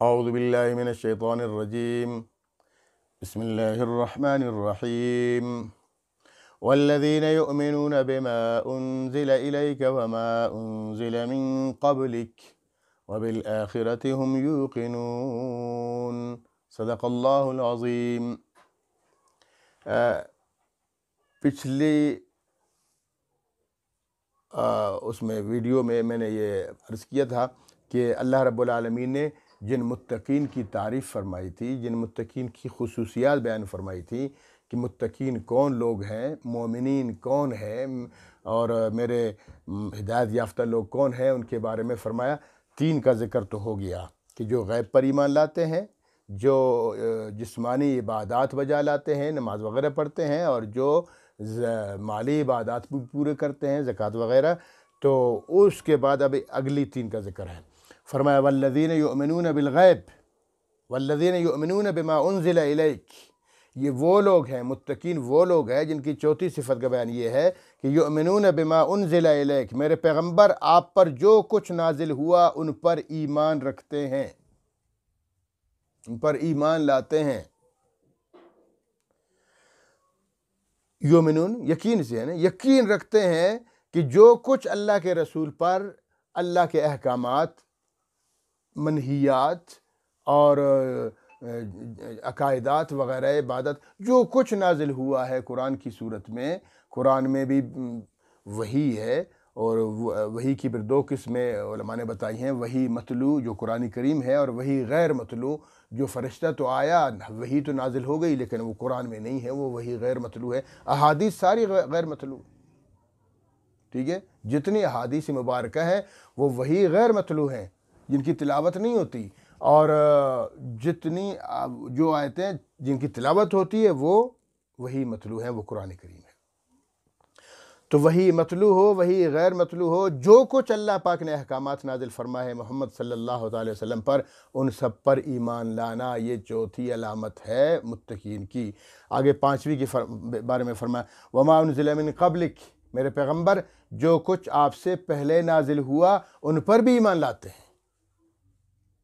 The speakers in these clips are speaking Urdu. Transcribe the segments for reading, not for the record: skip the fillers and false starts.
اعوذ باللہ من الشیطان الرجیم بسم اللہ الرحمن الرحیم والذین یؤمنون بما انزل الیک وما انزل من قبلک وبالآخرۃ هم یوقنون صدق اللہ العظیم۔ پچھلی اس میں ویڈیو میں نے یہ عرض کیا تھا کہ اللہ رب العالمین نے جن متقین کی تعریف فرمائی تھی، جن متقین کی خصوصیات بیان فرمائی تھی کہ متقین کون لوگ ہیں، مومنین کون ہیں، اور میرے ہدایت یافتہ لوگ کون ہیں، ان کے بارے میں فرمایا۔ تین کا ذکر تو ہو گیا کہ جو غیب پر ایمان لاتے ہیں، جو جسمانی عبادات بجا لاتے ہیں، نماز وغیرہ پڑھتے ہیں، اور جو مالی عبادات بھی پورے کرتے ہیں، زکوٰۃ وغیرہ۔ تو اس کے بعد اب اگلی تین کا ذکر ہے۔ فرمایا والذین یؤمنون بالغیب والذین یؤمنون بما انزل الیک، یہ وہ لوگ ہیں، متقین وہ لوگ ہیں جن کی چوتھی صفت کا بیان یہ ہے کہ یؤمنون بما انزل الیک، میرے پیغمبر آپ پر جو کچھ نازل ہوا ان پر ایمان رکھتے ہیں، ان پر ایمان لاتے ہیں۔ یؤمنون یقین سے ہے نا، یقین رکھتے ہیں کہ جو کچھ اللہ کے رسول پر، اللہ کے احکامات، منہیات اور عقائدات وغیرہ، عبادت، جو کچھ نازل ہوا ہے قرآن کی صورت میں، قرآن میں بھی وحی ہے، اور وحی کی پھر دو قسمیں علماء نے بتائی ہیں، وحی مطلوع جو قرآن کریم ہے، اور وحی غیر مطلوع جو فرشتہ تو آیا، وحی تو نازل ہو گئی لیکن وہ قرآن میں نہیں ہے، وہ وحی غیر مطلوع ہے۔ احادیث ساری غیر مطلوع، ٹھیک ہے، جتنی احادیث مبارکہ ہیں وہ وحی غیر مطلوع ہیں، جن کی تلاوت نہیں ہوتی، اور جتنی جو آیتیں جن کی تلاوت ہوتی ہے وہ وحی مطلوع ہیں، وہ قرآن کریم ہے۔ تو وحی مطلوع ہو، وحی غیر مطلوع ہو، جو کچھ اللہ پاک نے احکامات نازل فرمائے محمد صلی اللہ علیہ وسلم پر، ان سب پر ایمان لانا، یہ چوتھی علامت ہے متقین کی۔ آگے پانچویں کے بارے میں فرمایا وما انزل من قبلک، میرے پیغمبر جو کچھ آپ سے پہلے نازل ہوا ان پر بھی ایمان لاتے ہیں۔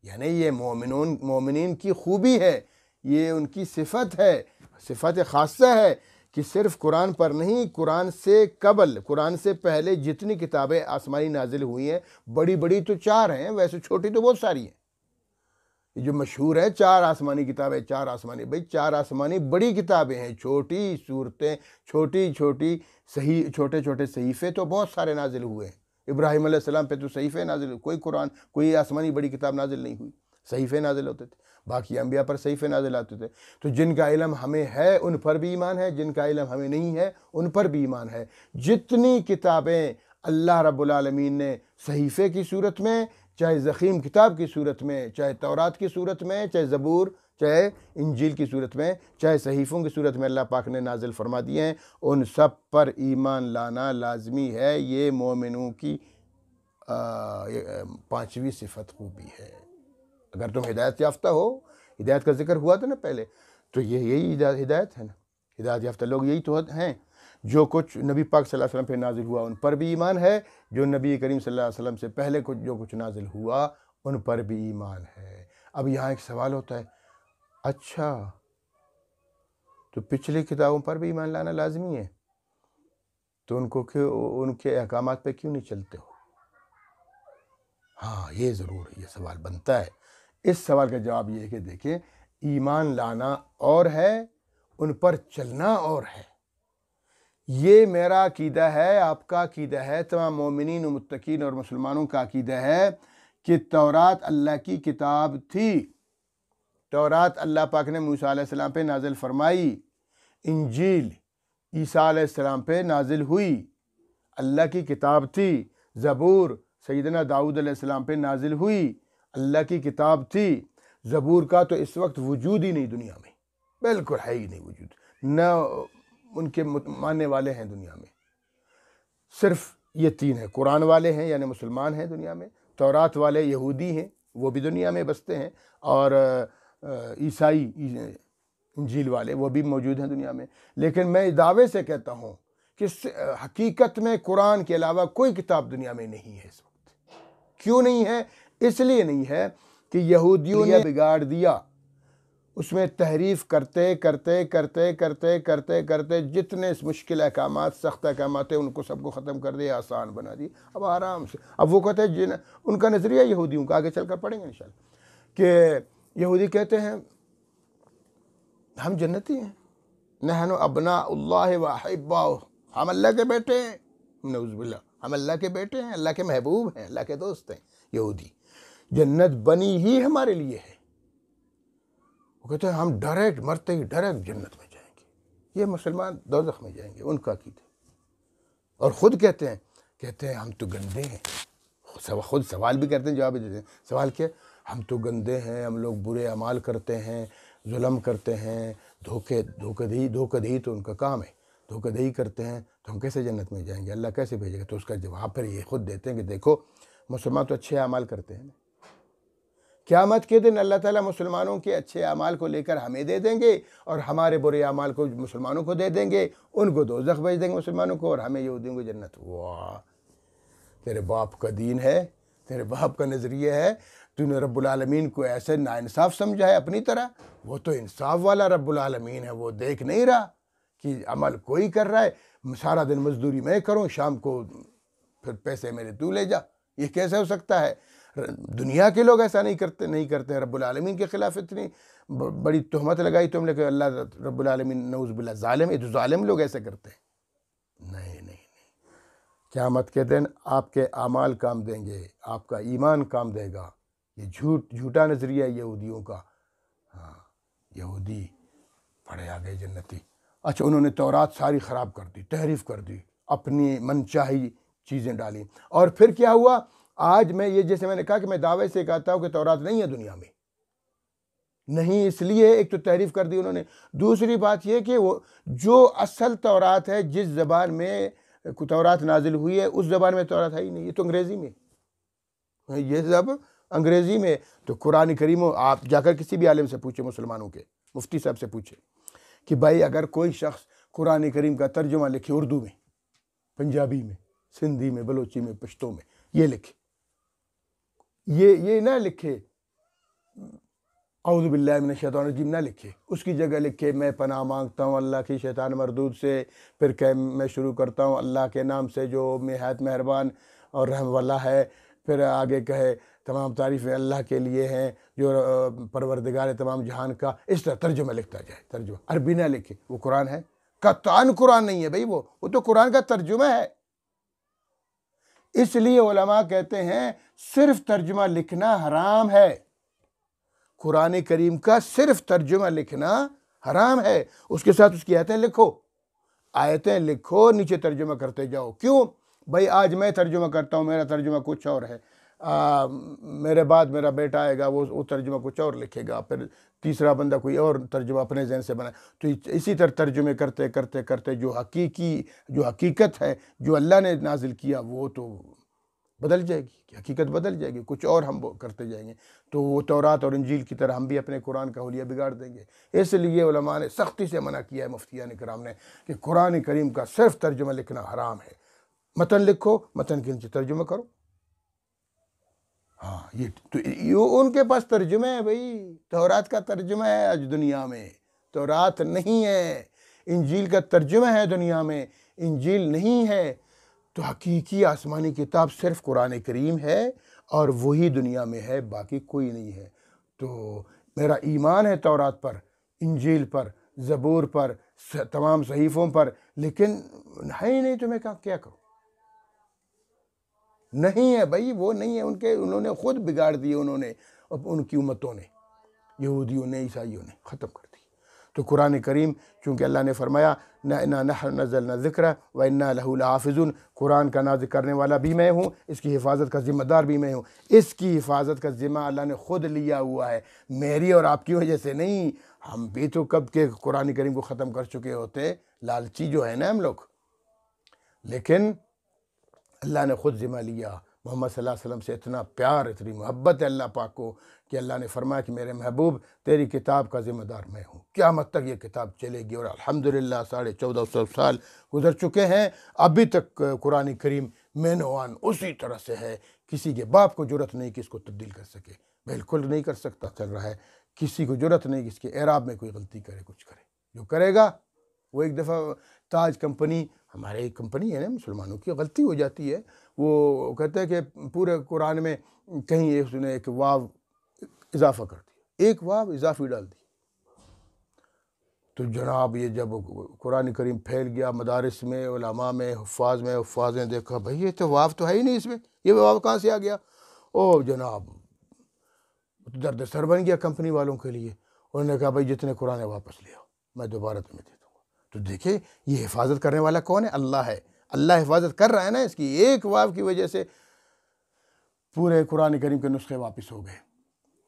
یعنی یہ مومنین کی خوبی ہے، یہ ان کی صفت ہے، صفت خاصہ ہے کہ صرف قرآن پر نہیں، قرآن سے قبل، قرآن سے پہلے جتنی کتابیں آسمانی نازل ہوئی ہیں، بڑی بڑی تو چار ہیں، ویسے چھوٹی تو بہت ساری ہیں۔ یہ جو مشہور ہے چار آسمانی کتابیں، چار آسمانی، بھئی چار آسمانی بڑی کتابیں ہیں، چھوٹی صورتیں، چھوٹی چھوٹی چھوٹے چھوٹے صحیفے تو بہت سارے نازل ہوئے ہیں۔ ابراہیم علیہ السلام پہ تو صحیفے نازل ہوئے، کوئی قرآن، کوئی آسمانی بڑی کتاب نازل نہیں ہوئی، صحیفے نازل ہوتے تھے، باقی انبیاء پر صحیفے نازل آتے تھے۔ تو جن کا علم ہمیں ہے ان پر بھی ایمان ہے، جن کا علم ہمیں نہیں ہے ان پر بھی ایمان ہے۔ جتنی کتابیں اللہ رب العالمین نے صحیفے کی صورت میں، چاہے زخیم کتاب کی صورت میں، چاہے تورات کی صورت میں، چاہے زبور، چاہے انجیل کی صورت میں، چاہے صحیفوں کی صورت میں اللہ پاک نے نازل فرما دیے ہیں، ان سب پر ایمان لانا لازمی ہے۔ یہ مومنوں کی پانچویں صفت خوبی ہے۔ اگر تم ہدایت یافتہ ہو، ہدایت کا ذکر ہوا تھا نا پہلے، تو یہی ہدایت ہے نا، ہدایت یافتہ لوگ یہی تو ہیں۔ جو کچھ نبی پاک صلی اللہ علیہ وسلم پہ نازل ہوا ان پر بھی ایمان ہے، جو نبی کریم صلی اللہ علیہ وسلم سے پہلے جو کچھ نازل ہوا ان پر بھی ایمان ہے۔ اب یہاں ایک سوال ہوتا ہے، اچھا تو پچھلی کتابوں پر بھی ایمان لانا لازمی ہے، تو ان کے احکامات پہ کیوں نہیں چلتے ہو؟ ہاں یہ ضرور یہ سوال بنتا ہے۔ اس سوال کا جواب یہ ہے کہ دیکھیں، ایمان لانا اور ہے، ان پر چلنا اور ہے۔ یہ میرا عقیدہ ہے، آپ کا عقیدہ ہے، تمام مومنین و متقین اور مسلمانوں کا عقیدہ ہے کہ تورات اللہ کی کتاب تھی، تورات اللہ پاک نے موسیٰ علیہ السلام پہ نازل فرمائی، انجیل عیسیٰ علیہ السلام پہ نازل ہوئی، اللہ کی کتاب تھی، زبور سیدنا داؤد علیہ السلام پہ نازل ہوئی، اللہ کی کتاب تھی۔ زبور کا تو اس وقت وجود ہی نہیں دنیا میں، بالکل ہے ہی نہیں وجود، نہ ان کے ماننے والے ہیں دنیا میں۔ صرف یہ تین ہیں، قرآن والے ہیں یعنی مسلمان ہیں دنیا میں، تورات والے یہودی ہیں وہ بھی دنیا میں بستے ہیں، اور عیسائی انجیل والے وہ بھی موجود ہیں دنیا میں۔ لیکن میں دعوے سے کہتا ہوں کہ حقیقت میں قرآن کے علاوہ کوئی کتاب دنیا میں نہیں ہے اس وقت۔ کیوں نہیں ہے؟ اس لیے نہیں ہے کہ یہودیوں نے بگاڑ دیا، اس میں تحریف کرتے کرتے کرتے کرتے کرتے کرتے جتنے مشکل احکامات، سخت احکامات ہیں، ان کو سب کو ختم کر دیا، آسان بنا دی، اب آرام سے۔ اب وہ کہتے ہیں ان کا نظریہ یہودیوں کا آگے چل کر پڑھیں گے انشاءاللہ، کہ یہودی کہتے ہیں ہم جنتی ہیں، نحن ابناء اللہ و احباؤہ، ہم اللہ کے بیٹے ہیں، نعوذ باللہ، ہم اللہ کے بیٹے ہیں، اللہ کے محبوب ہیں، اللہ کے دوست ہیں۔ یہودی جنت بنی ہی ہمارے لیے ہے، وہ کہتے ہیں ہم ڈائریکٹ مرتے ہی ڈائریکٹ جنت میں جائیں گے، یہ مسلمان دوزخ میں جائیں گے، ان کا عقیدہ۔ اور خود کہتے ہیں ہم تو گندے ہیں، خود سوال بھی کرتے ہیں، جواب بھی دیتے ہیں۔ سوال کیا؟ ہم تو گندے ہیں، ہم لوگ برے اعمال کرتے ہیں، ظلم کرتے ہیں، دھوکہ دہی تو ان کا کام ہے، دھوکہ دہی کرتے ہیں، تو ہم کیسے جنت میں جائیں گے، اللہ کیسے بھیجے گا؟ تو اس کا جواب پھر یہ خود دیتے ہیں کہ دیکھو مسلمان تو اچھے اعمال کرتے ہیں، قیامت کے دن اللہ تعالیٰ مسلمانوں کے اچھے اعمال کو لے کر ہمیں دے دیں گے، اور ہمارے برے اعمال کو مسلمانوں کو دے دیں گے، ان کو دوزخ بھیج دیں گے مسلمانوں کو، اور ہمیں یہودیوں کو جنت۔ واہ، تیرے باپ کا دین ہے، تیرے باپ کا نظریہ ہے، تو نے رب العالمین کو ایسے ناانصاف سمجھا ہے اپنی طرح؟ وہ تو انصاف والا رب العالمین ہے، وہ دیکھ نہیں رہا کہ عمل کوئی کر رہا ہے، سارا دن مزدوری میں کروں، شام کو پھر پیسے میرے تو لے جا، یہ کیسے ہو سکتا ہے؟ دنیا کے لوگ ایسا نہیں کرتے، رب العالمین کے خلاف اتنی بڑی تہمت لگائی تم نے کہ اللہ رب العالمین نعوذ باللہ ظالم ہے، جو ظالم لوگ ایسے کرتے ہیں۔ نہیں، قیامت کے دن آپ کے اعمال کام دیں گے، آپ کا ایمان کام دے گا۔ یہ جھوٹا نظریہ ہے یہودیوں کا۔ ہاں، یہودی پڑے آگئے جنتی۔ اچھا، انہوں نے تورات ساری خراب کر دی، تحریف کر دی، اپنی من چاہی چیزیں ڈالیں، اور پھر کیا ہوا؟ آج جیسے میں نے کہا کہ میں دعوے سے کہتا ہوں کہ تورات نہیں ہے دنیا میں، نہیں، اس لیے ایک تو تحریف کر دی انہوں نے، دوسری بات یہ کہ وہ جو اصل تورات ہے، جس زبان میں تورات نازل ہوئی ہے، اس زبان میں تورات ہے ہی نہیں، یہ تو انگریزی میں، یہ سب انگریزی میں۔ تو قرآن کریم آپ جا کر کسی بھی عالم سے پوچھیں، مسلمانوں کے مفتی صاحب سے پوچھیں کہ بھائی اگر کوئی شخص قرآن کریم کا ترجمہ لکھے اردو میں، پنجابی میں، سندھی میں، بلوچی میں، پشتو میں، یہ لکھے، یہ نہ لکھے اعوذ باللہ من الشیطان الرجیم، نہ لکھے، اس کی جگہ لکھے میں پناہ مانگتا ہوں اللہ کی شیطان مردود سے، پھر کہ میں شروع کرتا ہوں اللہ کے نام سے جو نہایت مہربان اور رحم والا ہے، پھر آگے کہے تمام تعریفیں اللہ کے لیے ہیں جو پروردگار تمام جہان کا، اس طرح ترجمہ لکھتا جائے۔ ترجمہ عربی نہ لکھے، وہ قرآن ہے؟ قطعاً قرآن نہیں ہے بھائی، وہ تو قرآن کا ترجمہ ہے۔ اس لیے علماء کہتے ہیں صرف ترجمہ لکھنا حرام ہے، قرآن کریم کا صرف ترجمہ لکھنا حرام ہے، اس کے ساتھ اس کی آیتیں لکھو، نیچے ترجمہ کرتے جاؤ۔ کیوں بھائی؟ آج میں ترجمہ کرتا ہوں، میرا ترجمہ کچھ اور ہے، میرے بعد میرا بیٹا آئے گا، وہ ترجمہ کچھ اور لکھے گا، پھر تیسرا بندہ کوئی اور ترجمہ اپنے ذہن سے بنائے، تو اسی طرح ترجمے کرتے کرتے کرتے جو حقیقت ہے، جو اللہ نے نازل کیا، وہ تو بدل جائے گی، حقیقت بدل جائے گی، کچھ اور ہم کرتے جائیں گے، تو وہ تورات اور انجیل کی طرح ہم بھی اپنے قرآن کا حلیہ بگاڑ دیں گے۔ اس لیے علماء نے سختی سے منع کیا ہے، مفتیان کرام نے، کہ قرآن کریم کا صرف ترجمہ لکھنا حرام ہے۔ متن لکھو، متن کے نیچے ترجمہ کرو۔ ہاں، یہ ان کے پاس ترجمہ ہے بھائی، تورات کا ترجمہ ہے آج دنیا میں، تورات نہیں ہے۔ انجیل کا ترجمہ ہے دنیا میں، انجیل نہیں ہے۔ تو حقیقی آسمانی کتاب صرف قرآن کریم ہے، اور وہی دنیا میں ہے، باقی کوئی نہیں ہے۔ تو میرا ایمان ہے تورات پر، انجیل پر، زبور پر، تمام صحیفوں پر، لیکن ہے ہی نہیں، تو میں کیا کروں؟ نہیں ہے بھائی، وہ نہیں ہے، انہوں نے خود بگاڑ دیے، انہوں نے، ان کی امتوں نے، یہودیوں نے، عیسائیوں نے ختم کر دی۔ تو قرآن کریم چونکہ اللہ نے فرمایا اِنَّا نَحْنُ نَزَّلْنَا الذِّکْرَ وَإِنَّا لَهُ لَحَافِظُونَ، قرآن کا نازل کرنے والا بھی میں ہوں، اس کی حفاظت کا ذمہ دار بھی میں ہوں۔ اس کی حفاظت کا ذمہ اللہ نے خود لیا ہوا ہے، میری اور آپ کی وجہ سے نہیں۔ ہم بھی تو کب کے قرآن کریم کو ختم کر چکے ہوتے، لالچی جو ہے نا ہم لوگ، لیکن اللہ نے خود ذمہ لیا۔ محمد صلی اللہ علیہ وسلم سے اتنا پیار، اتنی محبت ہے اللہ پاک کو کہ اللہ نے فرمایا کہ میرے محبوب تیری کتاب کا ذمہ دار میں ہوں، قیامت تک یہ کتاب چلے گی، اور الحمدللہ 1450 سال گزر چکے ہیں، ابھی تک قرآن کریم مینوان اسی طرح سے ہے، کسی کے باپ کو جرأت نہیں کہ اس کو تبدیل کر سکے۔ بالکل نہیں کر سکتا چل رہا ہے. کسی کو جرت نہیں کہ اس کے اعراب میں کوئی غلطی کرے, کچھ کرے. جو کرے گا وہ ایک دفعہ تاج کمپنی, ہمارے ایک کمپنی ہے نا مسلمانوں کی, غلطی ہو جاتی ہے. وہ کہتا ہے کہ پورے قرآن میں کہیں اس نے ایک واو اضافہ کر دیا, ایک واو اضافی ڈال دی. تو جناب یہ جب قرآن کریم پھیل گیا مدارس میں, علماء میں, حفاظ نے دیکھا بھئی یہ تو واو تو ہے ہی نہیں اس میں, یہ واو کہاں سے آ گیا. او جناب درد سر بن گیا کمپنی والوں کے لیے. انہوں نے کہا بھئی جتنے قرآن ہے واپس لے آؤ, میں دوبارہ تمہیں دے دوں گا. تو دیکھیں یہ حفاظت کرنے والا کون ہے؟ اللہ ہے. اللہ حفاظت کر رہا ہے نا اس کی. ایک واو کی وجہ سے پورے قرآن کریم کے نسخے واپس ہو گئے.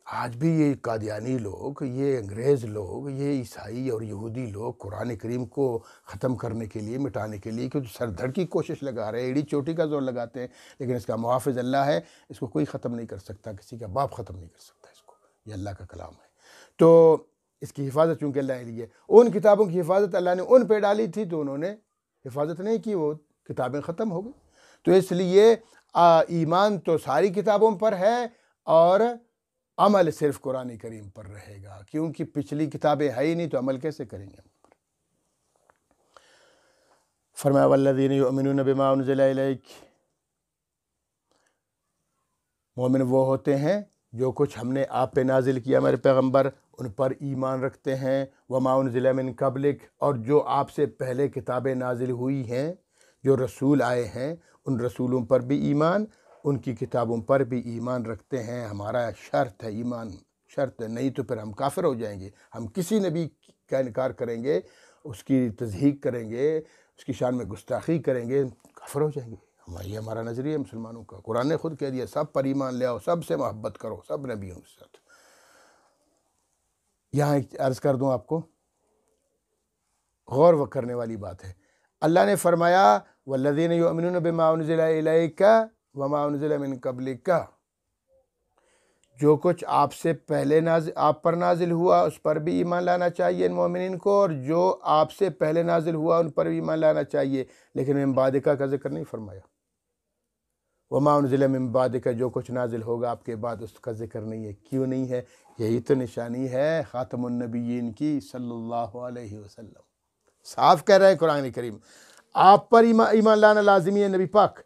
آج بھی یہ قادیانی لوگ, یہ انگریز لوگ, یہ عیسائی اور یہودی لوگ قرآن کریم کو ختم کرنے کے لیے, مٹانے کے لیے کچھ سر دھڑ کی کوشش لگا رہے ہیں, ایڑی چوٹی کا زور لگاتے ہیں, لیکن اس کا محافظ اللہ ہے. اس کو کوئی ختم نہیں کر سکتا, کسی کا باپ ختم نہیں کر سکتا اس کو. یہ اللہ کا کلام ہے. تو اس کی حفاظت چونکہ اللہ نے لی ہے. ان کتابوں کی حفاظت اللہ نے ان پہ ڈالی تھی تو انہوں نے حفاظت نہیں کی, وہ کتابیں ختم ہو گئی. تو اس لیے ایمان تو ساری کتابوں پر ہے اور عمل صرف قرآن کریم پر رہے گا, کیونکہ پچھلی کتابیں ہے ہی نہیں تو عمل کیسے کریں گے. فرمایا والذین یؤمنون بما انزل الیک, مومن وہ ہوتے ہیں جو کچھ ہم نے آپ پہ نازل کیا میرے پیغمبر, ان پر ایمان رکھتے ہیں. وما انزل من قبلک, اور جو آپ سے پہلے کتابیں نازل ہوئی ہیں, جو رسول آئے ہیں ان رسولوں پر بھی ایمان, ان کی کتابوں پر بھی ایمان رکھتے ہیں. ہمارا شرط ہے ایمان, شرط ہے, نہیں تو پھر ہم کافر ہو جائیں گے. ہم کسی نبی کا انکار کریں گے, اس کی تضحیق کریں گے, اس کی شان میں گستاخی کریں گے, کافر ہو جائیں گے. یہ ہمارا نظریہ ہے مسلمانوں کا. قرآن نے خود کہہ دیا سب پر ایمان لے آؤ, سب سے محبت کرو, سب نبیوں کے ساتھ. یہاں ایک عرض کر دوں آپ کو, غور کرنے والی بات ہے. اللہ نے فرمایا والذین یؤمنون بما انزل الیک وما انزل من قبلک, جو کچھ آپ سے پہلے آپ پر نازل ہوا اس پر بھی ایمان لانا چاہیے ان مومنین کو, اور جو آپ سے پہلے نازل ہوا ان پر بھی ایمان لانا چاہیے. لیکن من بعدک کا ذکر نہیں فرمایا. وما انزل من بعدک, جو کچھ نازل ہوگا آپ کے بعد اس کا ذکر نہیں ہے. کیوں نہیں ہے؟ یہی تو نشانی ہے خاتم النبیین کی صلی اللہ علیہ وسلم. صاف کہہ رہے ہیں قرآن کریم, آپ پر ایمان لانا لازمی ہے. نبی پاک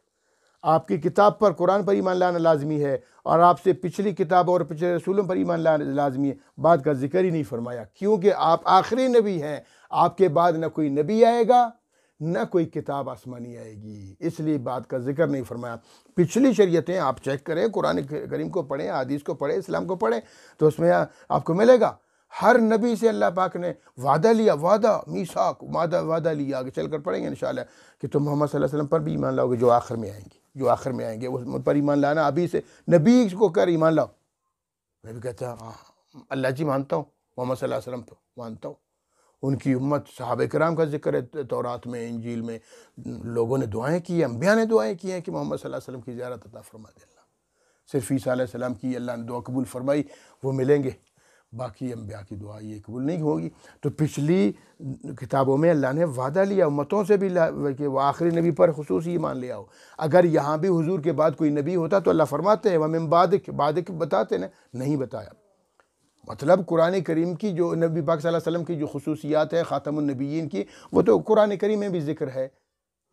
آپ کی کتاب پر, قرآن پر ایمان لانا لازمی ہے, اور آپ سے پچھلی کتابوں اور پچھلے رسولوں پر ایمان لانا لازمی ہے. بعد کا ذکر ہی نہیں فرمایا, کیونکہ آپ آخری نبی ہیں. آپ کے بعد نہ کوئی نبی آئے گا نہ کوئی کتاب آسمانی آئے گی, اس لیے بات کا ذکر نہیں فرمایا. پچھلی شریعتیں آپ چیک کریں, قرآن کریم کو پڑھیں, حدیث کو پڑھیں, اسلام کو پڑھیں, تو اس میں آپ کو ملے گا ہر نبی سے اللہ پاک نے وعدہ لیا, وعدہ میثاق وعدہ لیا. آگے چل کر پڑھیں گے انشاءاللہ کہ تم محمد صلی اللہ علیہ وسلم پر بھی ایمان لاؤ گے جو آخر میں آئیں گے, جو آخر میں آئیں گے اس پر ایمان لانا. ابھی سے نبی کو کر ایمان لاؤ, میں بھی کہتا ہوں اللہ جی مانتا ہوں, محمد صلی اللہ علیہ وسلم تو مانتا ہوں. ان کی امت صحابہ کرام کا ذکر ہے تورات میں, انجیل میں, لوگوں نے دعائیں کی, انبیاء نے دعائیں کی ہیں کہ محمد صلی اللہ علیہ وسلم کی زیارت عطا فرما دے اللہ. صرف عیسیٰ علیہ السلام کی اللہ نے دعا قبول فرمائی, وہ ملیں گے, باقی انبیاء کی دعا یہ قبول نہیں ہوگی. تو پچھلی کتابوں میں اللہ نے وعدہ لیا امتوں سے بھی کہ وہ آخری نبی پر خصوصی ایمان لے آؤ. اگر یہاں بھی حضور کے بعد کوئی نبی ہوتا تو اللہ فرماتے ہیں وَمِن بَعْدِكَ, بعدک بتاتے نہیں بتایا. مطلب قرآن کریم کی جو نبی پاک صلی اللہ علیہ وسلم کی جو خصوصیات ہے خاتم النبیین کی, وہ تو قرآن کریم میں بھی ذکر ہے.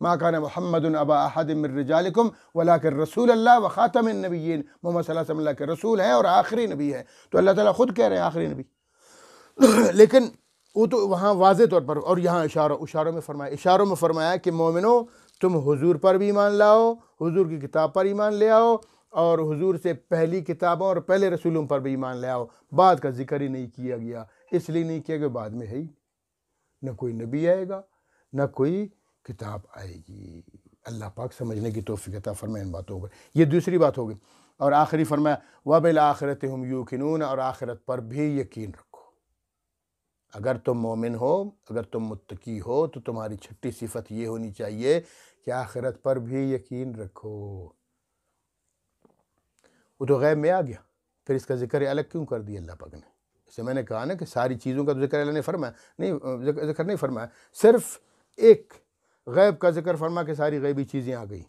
ما کان محمد ابا احد من رجالکم ولکن رسول اللہ وخاتم النبیین, محمد صلی اللہ علیہ وسلم اللہ کے رسول ہیں اور آخری نبی ہے. تو اللہ تعالیٰ خود کہہ رہے ہیں آخری نبی, لیکن وہ تو وہاں واضح طور پر, اور یہاں اشاروں میں فرمایا کہ مومنو تم حضور پر بھی ایمان لاؤ, حضور کی کتاب پر ایمان لے آؤ, اور حضور سے پہلی کتابوں اور پہلے رسولوں پر بھی ایمان لے آؤ. بعد کا ذکر ہی نہیں کیا گیا, اس لیے نہیں کیا کہ بعد میں ہے ہی نہ کوئی نبی آئے گا نہ کوئی کتاب آئے گی. اللہ پاک سمجھنے کی توفیق عطا فرمائے ان باتوں کو. یہ دوسری بات ہوگی. اور آخری فرمایا وَبِالْآخِرَةِ هُمْ يُوقِنُونَ, اور آخرت پر بھی یقین رکھو. اگر تم مومن ہو, اگر تم متقی ہو, تو تمہاری چھٹی صفت یہ ہونی چاہیے کہ آخرت پر بھی یقین رکھو. وہ تو غیب میں آ گیا, پھر اس کا ذکر الگ کیوں کر دیا اللہ پاک نے؟ اسے میں نے کہا نا کہ ساری چیزوں کا ذکر اللہ نے فرمایا نہیں, ذکر نہیں فرمایا, صرف ایک غیب کا ذکر فرما کہ ساری غیبی چیزیں آ گئی.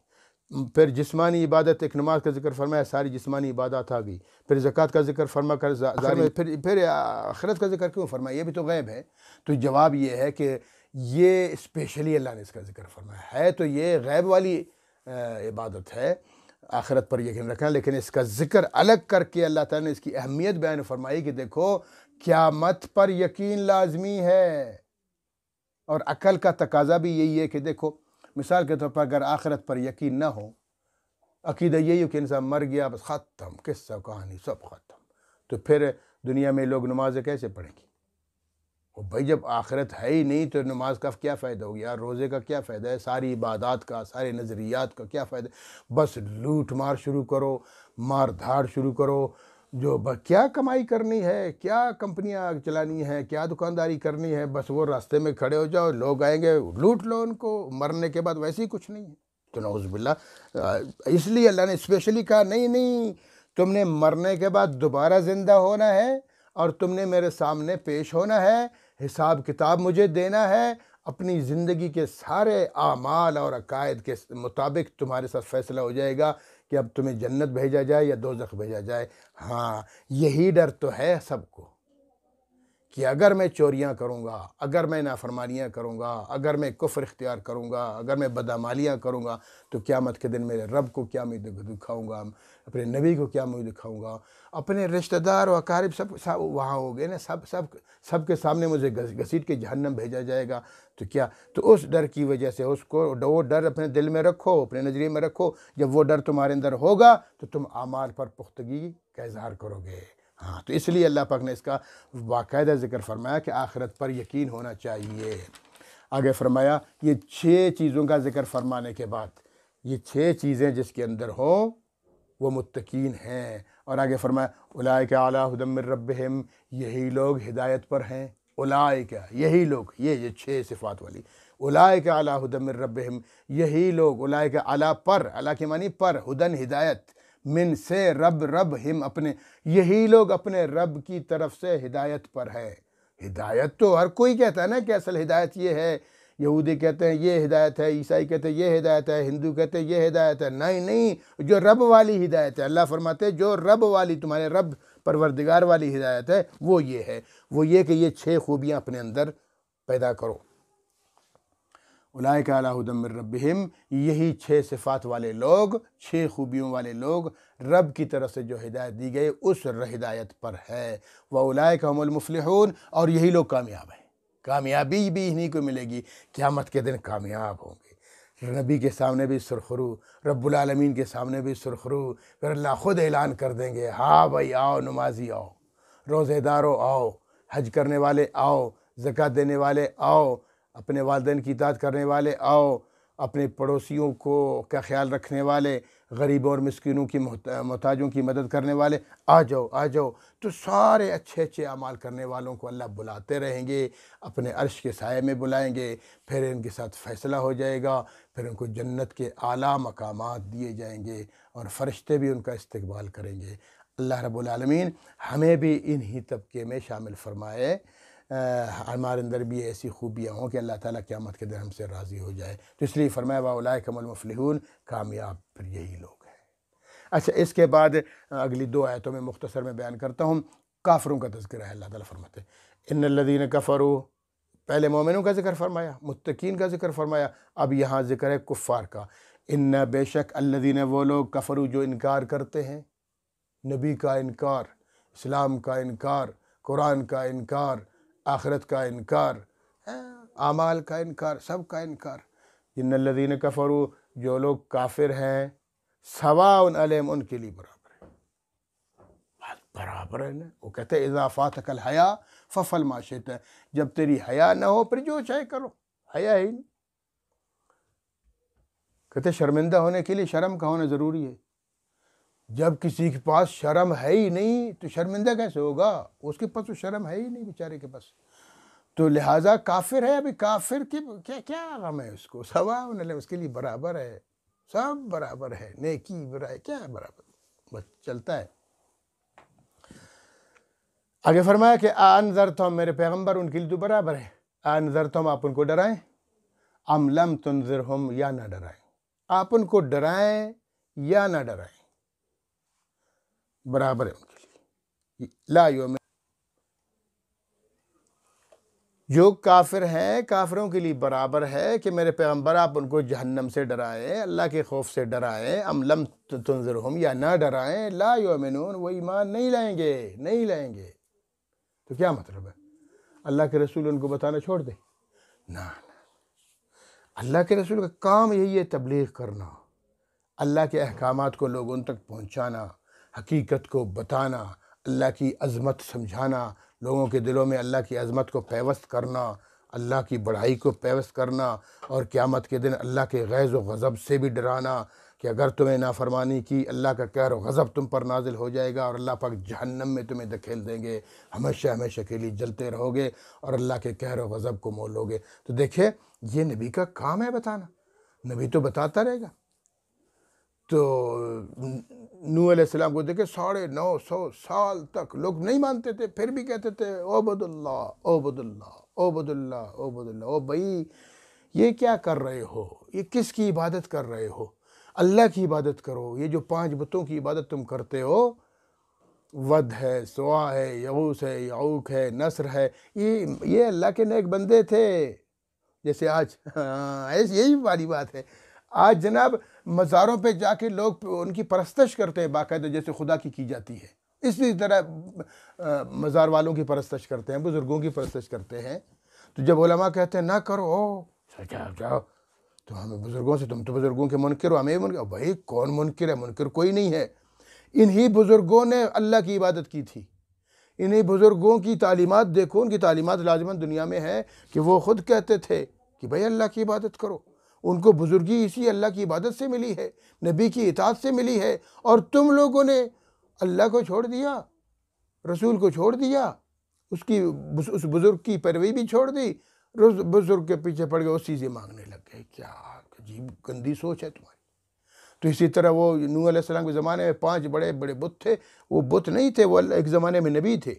پھر جسمانی عبادت، ایک نماز کا ذکر فرمایا، ساری جسمانی عبادات آ گئی. پھر زکوٰۃ کا ذکر فرما کر پھر آخرت کا ذکر کیوں فرمایا؟ یہ بھی تو غیب ہے. تو جواب یہ ہے کہ یہ اسپیشلی اللہ نے اس کا ذکر فرمایا ہے. تو یہ غیب والی عبادت ہے، آخرت پر یقین رکھنا، لیکن اس کا ذکر الگ کر کے اللہ تعالیٰ نے اس کی اہمیت بیان فرمائی کہ دیکھو قیامت پر یقین لازمی ہے. اور عقل کا تقاضا بھی یہی ہے کہ دیکھو مثال کے طور پر اگر آخرت پر یقین نہ ہو، عقیدہ یہی ہو کہ انسان مر گیا بس ختم، قصہ کہانی سب ختم، تو پھر دنیا میں لوگ نمازیں کیسے پڑھیں گی؟ اور بھائی جب آخرت ہے ہی نہیں تو نماز کا کیا فائدہ ہو گیا؟ روزے کا کیا فائدہ ہے؟ ساری عبادات کا، سارے نظریات کا کیا فائدہ ہے؟ بس لوٹ مار شروع کرو، مار دھاڑ شروع کرو، جو کیا کمائی کرنی ہے، کیا کمپنیاں چلانی ہے، کیا دکانداری کرنی ہے، بس وہ راستے میں کھڑے ہو جاؤ، لوگ آئیں گے لوٹ لو ان کو، مرنے کے بعد ویسے ہی کچھ نہیں ہے. تو نعوذ باللہ اس لیے اللہ نے اسپیشلی کہا نہیں، تم نے مرنے کے بعد دوبارہ زندہ ہونا ہے اور تم نے میرے سامنے پیش ہونا ہے، حساب کتاب مجھے دینا ہے، اپنی زندگی کے سارے اعمال اور عقائد کے مطابق تمہارے ساتھ فیصلہ ہو جائے گا کہ اب تمہیں جنت بھیجا جائے یا دوزخ بھیجا جائے. ہاں یہی ڈر تو ہے سب کو کہ اگر میں چوریاں کروں گا، اگر میں نافرمانیاں کروں گا، اگر میں کفر اختیار کروں گا، اگر میں بدعمالیاں کروں گا تو قیامت کے دن میرے رب کو کیا میں دکھاؤں گا، اپنے نبی کو کیا میں دکھاؤں گا، اپنے رشتہ دار و اقارب سب وہاں ہو گئے نا، سب کے سامنے مجھے گھسیٹ کے جہنم بھیجا جائے گا. تو کیا، تو اس ڈر کی وجہ سے اس کو وہ ڈر اپنے دل میں رکھو، اپنے نظریے میں رکھو. جب وہ ڈر تمہارے اندر ہوگا تو تم اعمال پر پختگی کا اظہار کرو گے. ہاں تو اس لیے اللہ پاک نے اس کا باقاعدہ ذکر فرمایا کہ آخرت پر یقین ہونا چاہیے. آگے فرمایا یہ 6 چیزوں کا ذکر فرمانے کے بعد، یہ 6 چیزیں جس کے اندر ہوں وہ متقین ہیں. اور آگے فرمایا اولئک علی ھدی من ربہم، یہی لوگ ہدایت پر ہیں. اولئک، یہی لوگ، یہ 6 صفات والی، اولئک علی ھدی من ربہم، یہی لوگ، اولئک علی پر، علی کے معنی پر، ھدن ہدایت، من سے رب ہم اپنے، یہی لوگ اپنے رب کی طرف سے ہدایت پر ہے. ہدایت تو ہر کوئی کہتا ہے نا کہ اصل ہدایت یہ ہے، یہودی کہتے ہیں یہ ہدایت ہے، عیسائی کہتے ہیں یہ ہدایت ہے، ہندو کہتے ہیں یہ ہدایت ہے. نہیں، جو رب والی ہدایت ہے، اللہ فرماتے ہیں جو رب والی، تمہارے رب پروردگار والی ہدایت ہے وہ یہ ہے، وہ یہ کہ یہ 6 خوبیاں اپنے اندر پیدا کرو. اولئک علی ھدی من ربہم، یہی 6 صفات والے لوگ، 6 خوبیوں والے لوگ رب کی طرف سے جو ہدایت دی گئی اس ہدایت پر ہے. وَأُولَئِكَ هُمُ الْمُفْلِحُونَ، اور یہی لوگ کامیاب ہیں. کامیابی بھی انہی کو ملے گی، قیامت کے دن کامیاب ہوں گے. نبی کے سامنے بھی سرخرو، رب العالمین کے سامنے بھی سرخرو، پھر اللہ خود اعلان کر دیں گے ہاں بھائی آؤ، نمازی آؤ، روزے دارو آؤ، حج کرنے والے آؤ، زکوٰۃ دینے والے آؤ، اپنے والدین کی اطاعت کرنے والے آؤ، اپنے پڑوسیوں کا خیال رکھنے والے، غریبوں اور مسکینوں کی محتاجوں کی مدد کرنے والے آ جاؤ. تو سارے اچھے اعمال کرنے والوں کو اللہ بلاتے رہیں گے، اپنے عرش کے سائے میں بلائیں گے، پھر ان کے ساتھ فیصلہ ہو جائے گا، پھر ان کو جنت کے اعلیٰ مقامات دیے جائیں گے اور فرشتے بھی ان کا استقبال کریں گے. اللہ رب العالمین ہمیں بھی انہی طبقے میں شامل فرمائے، ہمارے اندر بھی ایسی خوبیاں ہوں کہ اللہ تعالیٰ قیامت کے دن ہم سے راضی ہو جائے. تو اس لیے فرمایا وَأُولَئِكَ هُمُ الْمُفْلِحُونَ، کامیاب پھر یہی لوگ ہیں. اچھا اس کے بعد اگلی 2 آیتوں میں مختصر میں بیان کرتا ہوں. کافروں کا تذکرہ ہے. اللہ تعالیٰ فرماتے ہیں ان الذین کفروا، پہلے مومنوں کا ذکر فرمایا، متقین کا ذکر فرمایا، اب یہاں ذکر ہے کفار کا. ان بے شک الذین، وہ لوگ، کفروا جو انکار کرتے ہیں، نبی کا انکار، اسلام کا انکار، قرآن کا انکار، آخرت کا انکار، اعمال کا انکار، سب کا انکار. ان الذین کفروا، جو لوگ کافر ہیں، سواء علیہم، ان کے لیے برابر ہے. برابر ہے نا. وہ کہتے ہیں اذا فاتک الحیا ففعل ما شئت، جب تیری حیا نہ ہو پھر جو چاہے کرو. حیا ہی نہیں. کہتے شرمندہ ہونے کے لیے شرم کا ہونا ضروری ہے. جب کسی کے پاس شرم ہے ہی نہیں تو شرمندہ کیسے ہوگا؟ اس کے پاس تو شرم ہے ہی نہیں بیچارے کے پاس. تو لہٰذا کافر ہے، ابھی کافر کی کیا غم ہے اس کو؟ سواء علیہم، اس کے لیے برابر ہے، سب برابر ہے، نیکی برائی کیا ہے برابر، بس چلتا ہے. آگے فرمایا کہ انذرتہم، میرے پیغمبر ان کے لیے تو برابر ہے. انذرتہم، آپ ان کو ڈرائیں، ام لم تنذرہم، یا نہ ڈرائیں. آپ ان کو ڈرائیں یا نہ ڈرائیں برابر ہے ان کے لیے. لا یؤمن، جو کافر ہیں کافروں کے لیے برابر ہے کہ میرے پیغمبر آپ ان کو جہنم سے ڈرائیں، اللہ کے خوف سے ڈرائیں، ام لم تنذرہم یا نہ ڈرائیں، لا یؤمنون، وہ ایمان نہیں لائیں گے، نہیں لائیں گے. تو کیا مطلب ہے؟ اللہ کے رسول ان کو بتانا چھوڑ دیں؟ نہ، اللہ کے رسول کا کام یہی ہے، تبلیغ کرنا، اللہ کے احکامات کو لوگوں تک پہنچانا، حقیقت کو بتانا، اللہ کی عظمت سمجھانا، لوگوں کے دلوں میں اللہ کی عظمت کو پیوست کرنا، اللہ کی بڑائی کو پیوست کرنا، اور قیامت کے دن اللہ کے غیظ و غضب سے بھی ڈرانا کہ اگر تمہیں نافرمانی کی اللہ کا قہر و غضب تم پر نازل ہو جائے گا اور اللہ پاک جہنم میں تمہیں دھکیل دیں گے، ہمیشہ ہمیشہ کے لیے جلتے رہو گے اور اللہ کے قہر و غضب کو مول لو گے. تو دیکھیں یہ نبی کا کام ہے بتانا، نبی تو بتاتا رہے گا. تو نوح علیہ السلام کو دیکھیں 950 سال تک لوگ نہیں مانتے تھے، پھر بھی کہتے تھے عبد اللہ عبد اللہ عبد اللہ عبد اللہ. او بھائی یہ کیا کر رہے ہو؟ یہ کس کی عبادت کر رہے ہو؟ اللہ کی عبادت کرو. یہ جو 5 بتوں کی عبادت تم کرتے ہو، ود ہے، سوا ہے، یغوث ہے، یعوق ہے، نصر ہے، یہ اللہ کے نیک بندے تھے. جیسے آج یہی والی بات ہے، آج جناب مزاروں پہ جا کے لوگ ان کی پرستش کرتے ہیں باقاعدہ، جیسے خدا کی جاتی ہے. اسی طرح مزار والوں کی پرستش کرتے ہیں، بزرگوں کی پرستش کرتے ہیں. تو جب علماء کہتے ہیں نہ کرو، جاؤ تو ہمیں بزرگوں سے، تم تو بزرگوں کے منکر ہو، ہمیں منکر. بھائی کون منکر ہے؟ منکر کوئی نہیں ہے. انہی بزرگوں نے اللہ کی عبادت کی تھی. انہی بزرگوں کی تعلیمات دیکھو، ان کی تعلیمات لازماً دنیا میں ہے کہ وہ خود کہتے تھے کہ بھائی اللہ کی عبادت کرو. ان کو بزرگی اسی اللہ کی عبادت سے ملی ہے، نبی کی اطاعت سے ملی ہے. اور تم لوگوں نے اللہ کو چھوڑ دیا، رسول کو چھوڑ دیا، اس بزرگ کی پیروی بھی چھوڑ دی، بزرگ کے پیچھے پڑ گئے، اس چیزیں مانگنے لگ گئے. کیا عجیب گندی سوچ ہے تمہاری. تو اسی طرح وہ نوح علیہ السلام کے زمانے میں 5 بڑے بڑے بت تھے. وہ بت نہیں تھے، وہ ایک زمانے میں نبی تھے.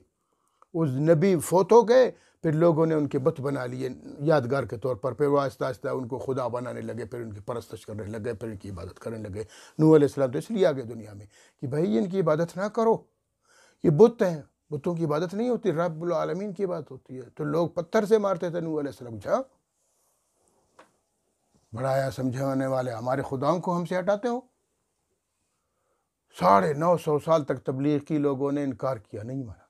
اس نبی فوت ہو گئے، پھر لوگوں نے ان کے بت بنا لیے یادگار کے طور پر. پھر وہ آہستہ آہستہ ان کو خدا بنانے لگے، پھر ان کی پرستش کرنے لگے، پھر ان کی عبادت کرنے لگے. نوح علیہ السلام تو اس لیے آگے دنیا میں کہ بھائی ان کی عبادت نہ کرو، یہ بت ہیں، بتوں کی عبادت نہیں ہوتی، رب العالمین کی عبادت ہوتی ہے. تو لوگ پتھر سے مارتے تھے نوح علیہ السلام. جا بڑایا سمجھانے والے ہمارے خداؤں کو ہم سے ہٹاتے ہو. 950 سال تک تبلیغ کی، لوگوں نے انکار کیا، نہیں مانا.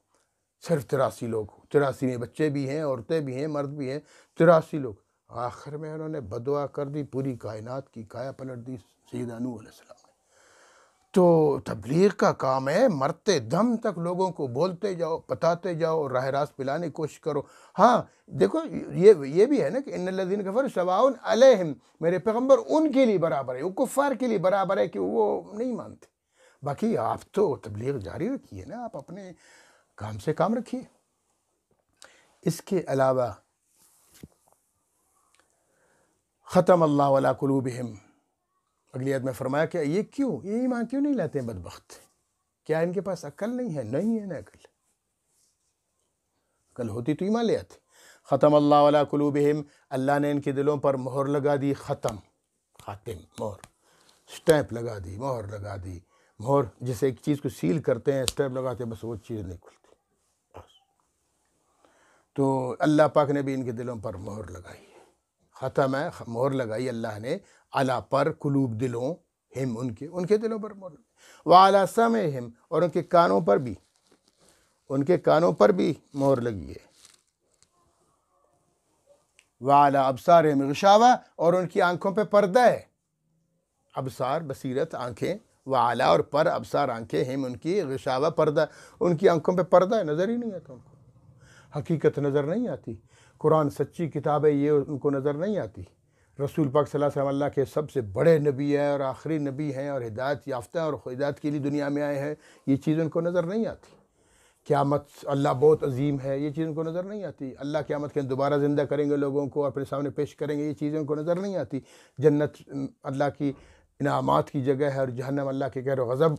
صرف 83 لوگ، 83 میں بچے بھی ہیں، عورتیں بھی ہیں، مرد بھی ہیں، 83 لوگ. آخر میں انہوں نے بدعا کر دی، پوری کائنات کی کایا پلٹ دی سیدنا نوح علیہ السلام نے. تو تبلیغ کا کام ہے، مرتے دم تک لوگوں کو بولتے جاؤ، بتاتے جاؤ، راہ راست پلانے کی کوشش کرو. ہاں دیکھو یہ بھی ہے نا کہ ان الذین کفروا سواء علیہم، میرے پیغمبر ان کے لیے برابر ہے، وہ کفار کے لیے برابر ہے کہ وہ نہیں مانتے. باقی آپ تو تبلیغ جاری رکھیے نا، آپ اپنے کام سے کام رکھیے. اس کے علاوہ ختم اللہ علی قلوبہم، اگلی آیت میں فرمایا کہ یہ ایمان کیوں نہیں لاتے ہیں بدبخت؟ کیا ان کے پاس عقل نہیں ہے؟ نہیں ہے نا عقل ہوتی تو ایمان لے آتے. ختم اللہ علی قلوبہم، اللہ نے ان کے دلوں پر مہر لگا دی. خاتم، مہر، سٹیمپ لگا دی، مہر لگا دی. مہر جیسے ایک چیز کو سیل کرتے ہیں، سٹیمپ لگاتے ہیں، بس وہ چیز نہیں کھلتی. تو اللہ پاک نے بھی ان کے دلوں پر مہر لگائی ہے. ختم ہے، مہر لگائی اللہ نے علی پر، قلوب دلوں، ہم ان کے دلوں پر مہر لگائی. وعلی سمعہم، اور ان کے کانوں پر بھی مہر لگی ہے. وعلی ابصارہم غشاوہ، اور ان کی آنکھوں پہ پردہ ہے. ابصار بصیرت، آنکھیں، وعلی اور پر، ابصار آنکھیں، ہم ان کی، غشاوہ پردہ، ان کی آنکھوں پہ پردہ ہے، نظر ہی نہیں آتا ان کو، حقیقت نظر نہیں آتی. قرآن سچی کتاب ہے، یہ ان کو نظر نہیں آتی. رسول پاک صلی اللہ علیہ وسلم اللہ کے سب سے بڑے نبی ہے اور آخری نبی ہیں اور ہدایت یافتہ اور ہدایت کے لیے دنیا میں آئے ہیں، یہ چیز ان کو نظر نہیں آتی. قیامت اللہ بہت عظیم ہے، یہ چیز ان کو نظر نہیں آتی. اللہ قیامت کے دوبارہ زندہ کریں گے لوگوں کو، اپنے سامنے پیش کریں گے، یہ چیزیں ان کو نظر نہیں آتی. جنت اللہ کی انعامات کی جگہ ہے اور جہنم اللہ کے قہر و غضب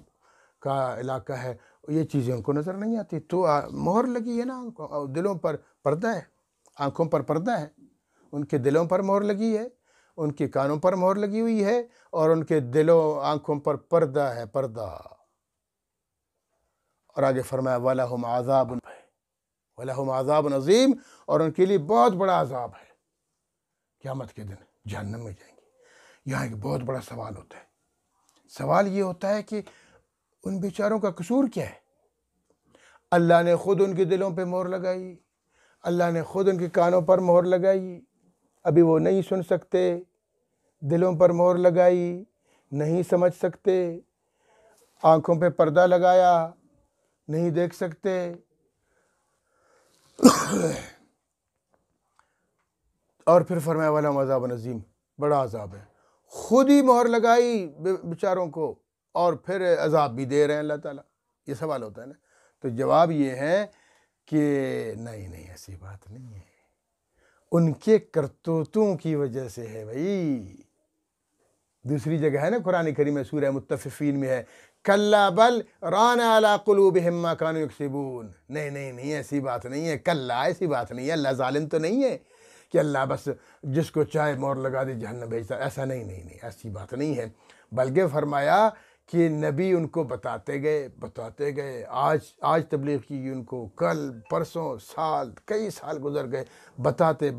کا علاقہ ہے، یہ چیزیں ان کو نظر نہیں آتی. تو مہر لگی ہے نا، دلوں پر پردہ ہے، آنکھوں پر پردہ ہے، ان کے دلوں پر مہر لگی ہے. ان کے کانوں پر مہر لگی ہوئی ہے اور ان کے دلوں آنکھوں پر پردہ ہے، پردہ۔ اور آگے فرمایا وَلَهُمْ عَذَابٌ وَلَهُمْ عَذَابٌ عظیم، اور ان کے لیے بہت بڑا عذاب ہے قیامت کے دن، جہنم میں جائیں گے۔ یہاں ایک بہت بڑا سوال ہوتا ہے، سوال یہ ہوتا ہے کہ ان بیچاروں کا قصور کیا ہے؟ اللہ نے خود ان کے دلوں پہ مہر لگائی، اللہ نے خود ان کے کانوں پر مہر لگائی، ابھی وہ نہیں سن سکتے، دلوں پر مہر لگائی، نہیں سمجھ سکتے، آنکھوں پہ پردہ لگایا، نہیں دیکھ سکتے۔ اور پھر فرمایا وَلَهُمْ عَذَابٌ عَظِيمٌ، بڑا عذاب ہے، خود ہی مہر لگائی بیچاروں کو اور پھر عذاب بھی دے رہے ہیں اللہ تعالیٰ۔ یہ سوال ہوتا ہے نا، تو جواب یہ ہے کہ نہیں ایسی بات نہیں ہے، ان کے کرتوتوں کی وجہ سے ہے بھائی۔ دوسری جگہ ہے نا قرآن کریم میں، سورہ مطففین میں ہے کلا بل ران علی قلوبہم ما کانوا یکسبون۔ نہیں ایسی بات نہیں ہے، کلا ایسی بات نہیں ہے، اللہ ظالم تو نہیں ہے کہ اللہ بس جس کو چاہے مہر لگا دے جہنم بھیجتا، ایسا نہیں ایسی بات نہیں ہے، بلکہ فرمایا کہ نبی ان کو بتاتے گئے، آج تبلیغ کی ان کو، کل پرسوں سال کئی سال گزر گئے، بتاتے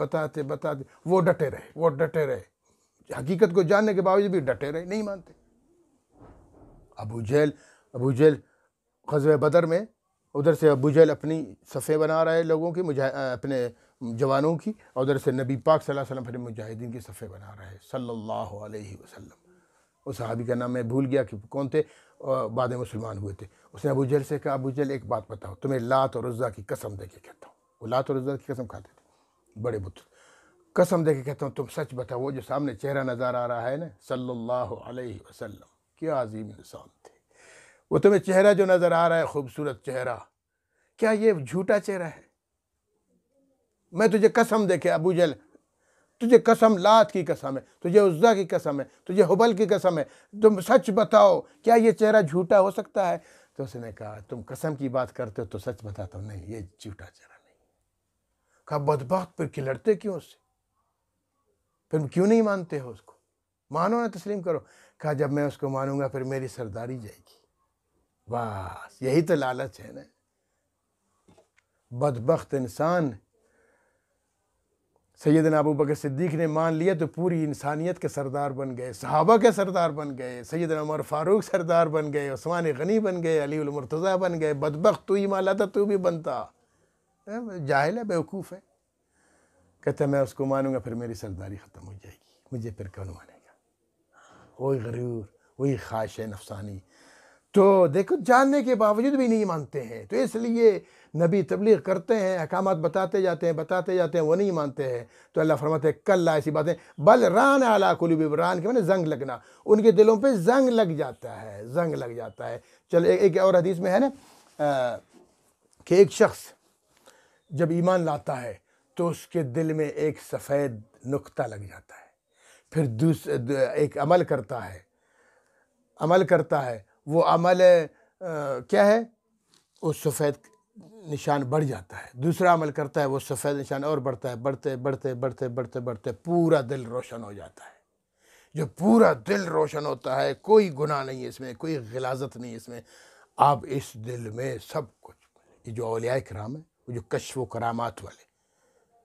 وہ ڈٹے رہے، حقیقت کو جاننے کے باوجود بھی ڈٹے رہے، نہیں مانتے۔ ابو جہل غزوہ بدر میں ادھر سے ابو جہل اپنی صفیں بنا رہے لوگوں کی، اپنے جوانوں کی، اور ادھر سے نبی پاک صلی اللہ علیہ وسلم پھر مجاہدین کی صفیں بنا رہے صلی اللہ علیہ وسلم۔ اس صحابی کا نام میں بھول گیا کہ کون تھے، بعد میں مسلمان ہوئے تھے۔ اس نے ابو جہل سے کہا ابو جہل ایک بات بتاؤ، تمہیں لات اور عزیٰ کی قسم دے کے کہتا ہوں، وہ لات اور عزیٰ کی قسم کھاتے تھے بڑے بت، قسم دے کے کہتا ہوں تم سچ بتاؤ، وہ جو سامنے چہرہ نظر آ رہا ہے نا صلی اللہ علیہ وسلم، کیا عظیم انسان تھے، وہ تمہیں چہرہ جو نظر آ رہا ہے خوبصورت چہرہ، کیا یہ جھوٹا چہرہ ہے؟ میں تجھے قسم دے کے ابو جہل، تجھے قسم لات کی قسم ہے، تجھے عزیٰ کی قسم ہے، تجھے حبل کی قسم ہے، تم سچ بتاؤ کیا یہ چہرہ جھوٹا ہو سکتا ہے؟ تو اس نے کہا تم قسم کی بات کرتے ہو تو سچ بتاتا ہوں، نہیں یہ جھوٹا چہرہ نہیں۔ کہا بدبخت، پھر کھلڑتے کیوں اس سے؟ پھر کیوں نہیں مانتے ہو اس کو؟ مانو نا، تسلیم کرو۔ کہا جب میں اس کو مانوں گا پھر میری سرداری جائے گی، بس یہی تو لالچ ہے نا۔ بدبخت انسان، سیدنا ابو بکر صدیق نے مان لیا تو پوری انسانیت کے سردار بن گئے، صحابہ کے سردار بن گئے، سیدنا عمر فاروق سردار بن گئے، عثمان غنی بن گئے، علی المرتضیٰ بن گئے۔ بدبخت تو ہی مان لاتا تو بھی بنتا، جاہل ہے، بیوقوف ہے۔ کہتا میں اس کو مانوں گا پھر میری سرداری ختم ہو جائے گی، مجھے پھر کون مانے گا؟ وہی غرور، وہی خواہش نفسانی۔ تو دیکھو جاننے کے باوجود بھی نہیں مانتے ہیں، تو اس لیے نبی تبلیغ کرتے ہیں، احکامات بتاتے جاتے ہیں، وہ نہیں مانتے ہیں۔ تو اللہ فرماتے ہیں کل ایسی باتیں بل ران علی قلوبہم، ران کے معنی زنگ لگنا، ان کے دلوں پہ زنگ لگ جاتا ہے۔ چل ایک اور حدیث میں ہے نا کہ ایک شخص جب ایمان لاتا ہے تو اس کے دل میں ایک سفید نقطہ لگ جاتا ہے، پھر ایک عمل کرتا ہے، وہ عمل کیا ہے؟ وہ سفید نشان بڑھ جاتا ہے، دوسرا عمل کرتا ہے، وہ سفید نشان اور بڑھتا ہے، بڑھتے پورا دل روشن ہو جاتا ہے۔ جو پورا دل روشن ہوتا ہے، کوئی گناہ نہیں ہے اس میں، کوئی غلاظت نہیں ہے اس میں، اب اس دل میں سب کچھ۔ یہ جو اولیاء کرام ہیں، وہ جو کشف و کرامات والے،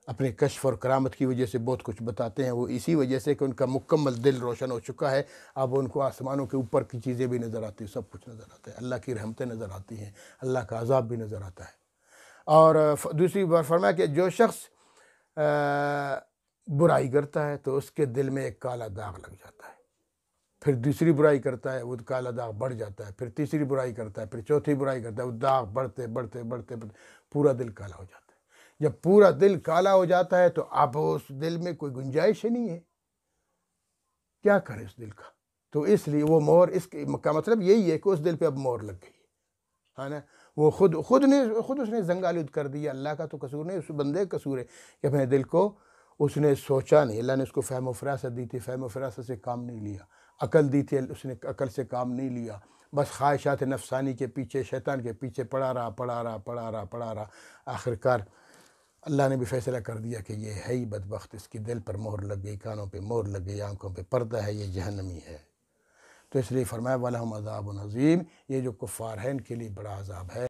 اپنے کشف اور کرامت کی وجہ سے بہت کچھ بتاتے ہیں، وہ اسی وجہ سے کہ ان کا مکمل دل روشن ہو چکا ہے، اب ان کو آسمانوں کے اوپر کی چیزیں بھی نظر آتی ہیں، سب کچھ نظر آتا ہے، اللہ کی رحمتیں نظر آتی ہیں، اللہ کا عذاب بھی نظر آتا ہے۔ اور دوسری بار فرمایا کہ جو شخص برائی کرتا ہے تو اس کے دل میں ایک کالا داغ لگ جاتا ہے، پھر دوسری برائی کرتا ہے، وہ کالا داغ بڑھ جاتا ہے، پھر تیسری برائی کرتا ہے، پھر چوتھی برائی کرتا ہے، وہ داغ بڑھتے پورا دل کالا ہو جاتا ہے۔ جب پورا دل کالا ہو جاتا ہے تو اب اس دل میں کوئی گنجائش ہی نہیں ہے، کیا کرے اس دل کا؟ تو اس لیے وہ مہر، اس کا مطلب یہی ہے کہ اس دل پہ اب مہر لگ گئی ہے نا۔ وہ خود اس نے زنگ آلود کر دیا، اللہ کا تو قصور نہیں، اس بندے کا قصور ہے کہ اپنے دل کو اس نے سوچا نہیں، اللہ نے اس کو فہم و فراست دی تھی، فہم و فراست سے کام نہیں لیا، عقل دی تھی، اس نے عقل سے کام نہیں لیا، بس خواہشات نفسانی کے پیچھے، شیطان کے پیچھے پڑا رہا، آخرکار اللہ نے بھی فیصلہ کر دیا کہ یہ ہے ہی بدبخت، اس کی دل پر مہر لگ گئی، کانوں پہ مہر لگ گئی، آنکھوں پہ پردہ ہے، یہ جہنمی ہے۔ تو اس لیے فرمایا وَلَهُمْ عَذَابٌ عَظِيمٌ، یہ جو کفار ہیں ان کے لیے بڑا عذاب ہے۔